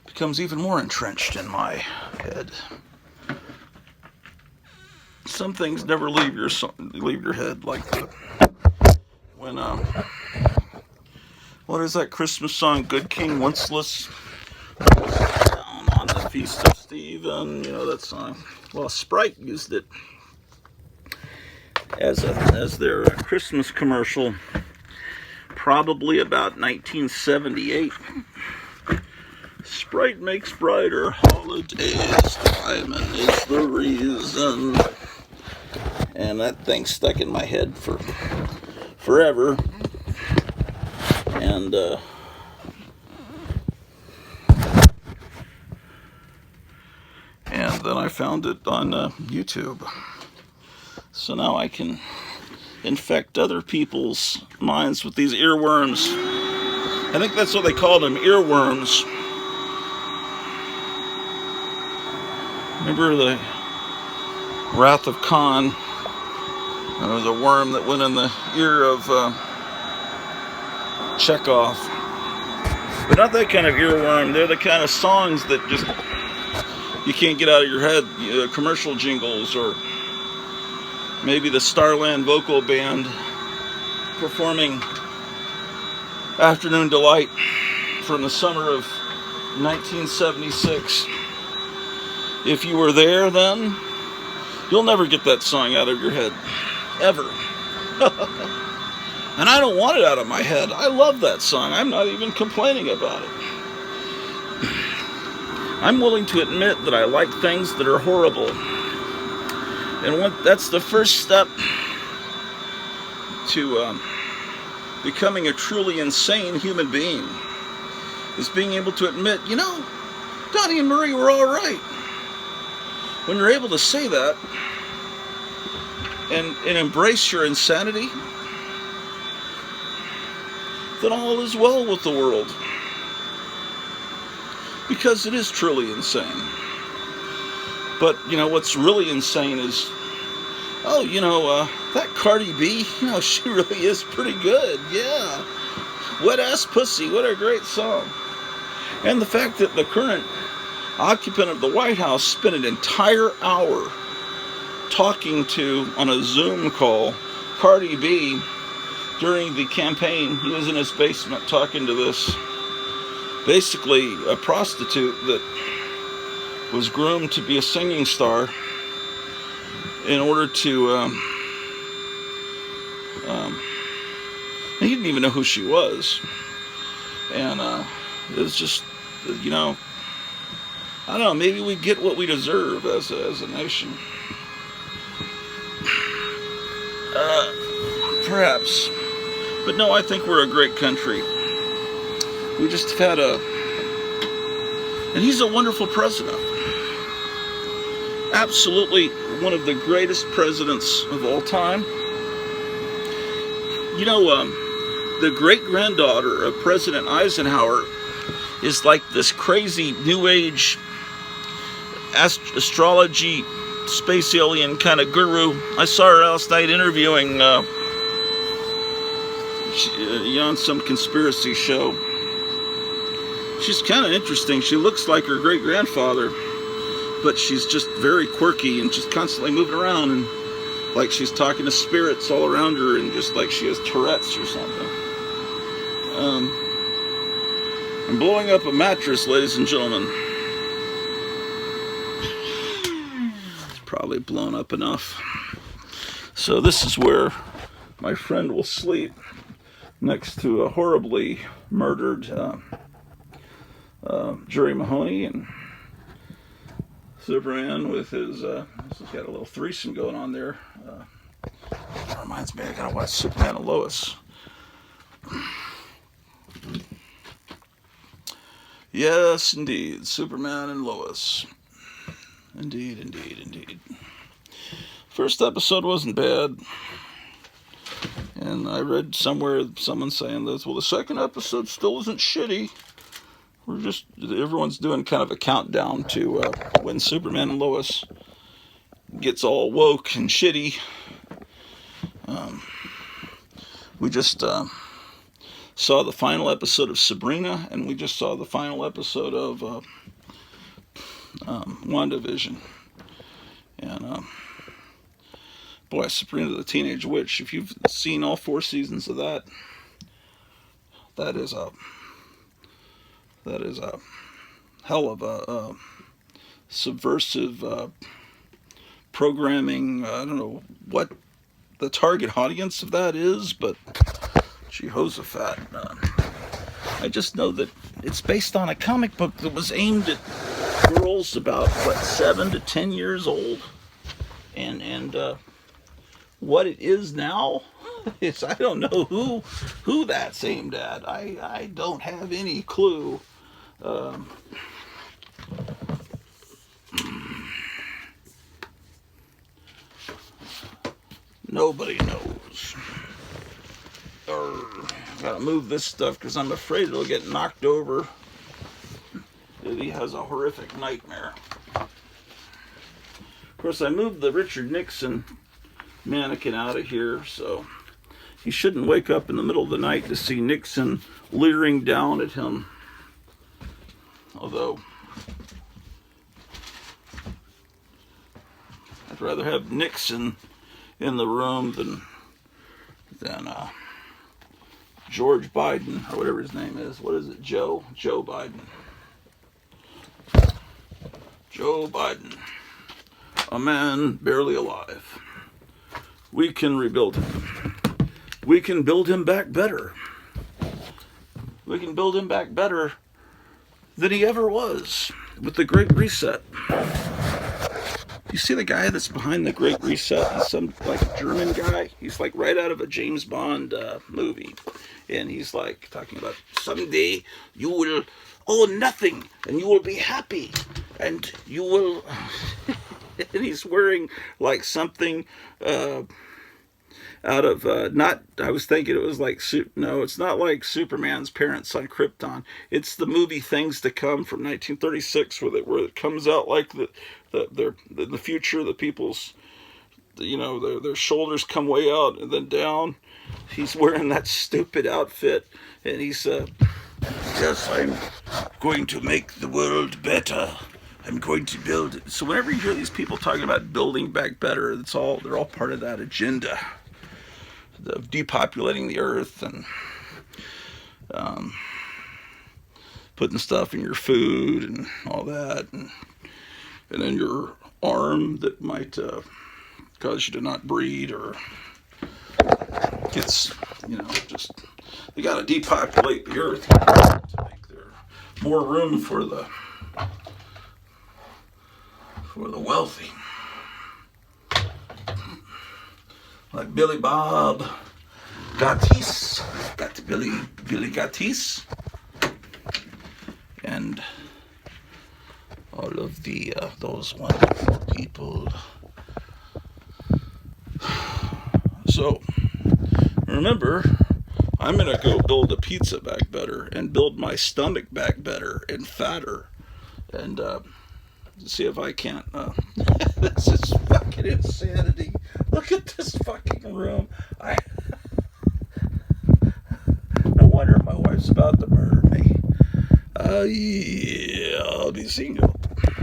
becomes even more entrenched in my head. some things never leave your head, like when what is that Christmas song? Good King Wenceslas down on the Feast of Stephen. You know that song. Well, Sprite used it as their Christmas commercial, probably about 1978. Sprite makes brighter holidays. Diamond is the reason. And that thing stuck in my head for forever. And then I found it on YouTube. So now I can infect other people's minds with these earworms. I think that's what they called them, earworms. Remember the Wrath of Khan? There was a worm that went in the ear of Chekhov. But not that kind of earworm. They're the kind of songs that just you can't get out of your head. Commercial jingles, or maybe the Starland Vocal Band performing Afternoon Delight from the summer of 1976. If you were there then, you'll never get that song out of your head. Ever. And I don't want it out of my head. I love that song. I'm not even complaining about it. I'm willing to admit that I like things that are horrible. And that's the first step to becoming a truly insane human being, is being able to admit, Donnie and Marie were all right. When you're able to say that and embrace your insanity, then all is well with the world. Because it is truly insane. But, what's really insane is, that Cardi B, she really is pretty good. Yeah. Wet Ass Pussy, what a great song. And the fact that the current occupant of the White House spent an entire hour talking to, on a Zoom call, Cardi B during the campaign. He was in his basement talking to this, basically a prostitute that was groomed to be a singing star in order to, he didn't even know who she was. And it was just, I don't know, maybe we get what we deserve as a nation. Perhaps. But no, I think we're a great country. We just have had and he's a wonderful president. Absolutely one of the greatest presidents of all time. The great-granddaughter of President Eisenhower is like this crazy New Age astrology space alien kind of guru. I saw her last night interviewing on some conspiracy show. She's kind of interesting. She looks like her great-grandfather, but she's just very quirky and just constantly moving around, and like she's talking to spirits all around her, and just like she has Tourette's or something. I'm blowing up a mattress, ladies and gentlemen. It's probably blown up enough. So this is where my friend will sleep, next to a horribly murdered Jerry Mahoney, and Superman with his, he's got a little threesome going on there. That reminds me, I gotta watch Superman and Lois. Yes, indeed, Superman and Lois. Indeed, indeed, indeed. First episode wasn't bad. And I read somewhere someone saying this, well, the second episode still isn't shitty. Everyone's doing kind of a countdown to when Superman and Lois gets all woke and shitty. We just saw the final episode of Sabrina, and we just saw the final episode of Wanda Vision. And Boy, Sabrina the Teenage Witch, if you've seen all 4 seasons of that, that is a hell of a subversive programming. I don't know what the target audience of that is, but Jehoshaphat. I just know that it's based on a comic book that was aimed at girls about 7 to 10 years old, and what it is now is, I don't know who that's aimed at. I don't have any clue. Nobody knows. Gotta move this stuff because I'm afraid it'll get knocked over. He has a horrific nightmare. Of course, I moved the Richard Nixon mannequin out of here, so he shouldn't wake up in the middle of the night to see Nixon leering down at him. Although, I'd rather have Nixon in the room than George Biden, or whatever his name is. What is it? Joe Biden. Joe Biden. A man barely alive. We can rebuild him. We can build him back better. We can build him back better than he ever was with the Great Reset. You see the guy that's behind the Great Reset? He's some German guy. He's right out of a James Bond movie. And he's talking about, someday you will own nothing and you will be happy and you will... and he's wearing something out of, I was thinking it was no, it's not like Superman's parents on Krypton. It's the movie Things to Come from 1936 where it comes out the future, the people's, their shoulders come way out and then down. He's wearing that stupid outfit, and he's, yes, I'm going to make the world better. I'm going to build it. So whenever you hear these people talking about building back better, they're all part of that agenda of depopulating the earth and putting stuff in your food and all that, and then your arm that might cause you to not breed, or gets, just, they got to depopulate the earth to make there more room for the wealthy. Like Billy Bob Gatis, Billy Gatis, and all of the those wonderful people. So remember, I'm gonna go build a pizza back better and build my stomach back better and fatter, and see if I can't. This is fucking insanity. Look at this fucking room. No wonder my wife's about to murder me. Yeah, I'll be single.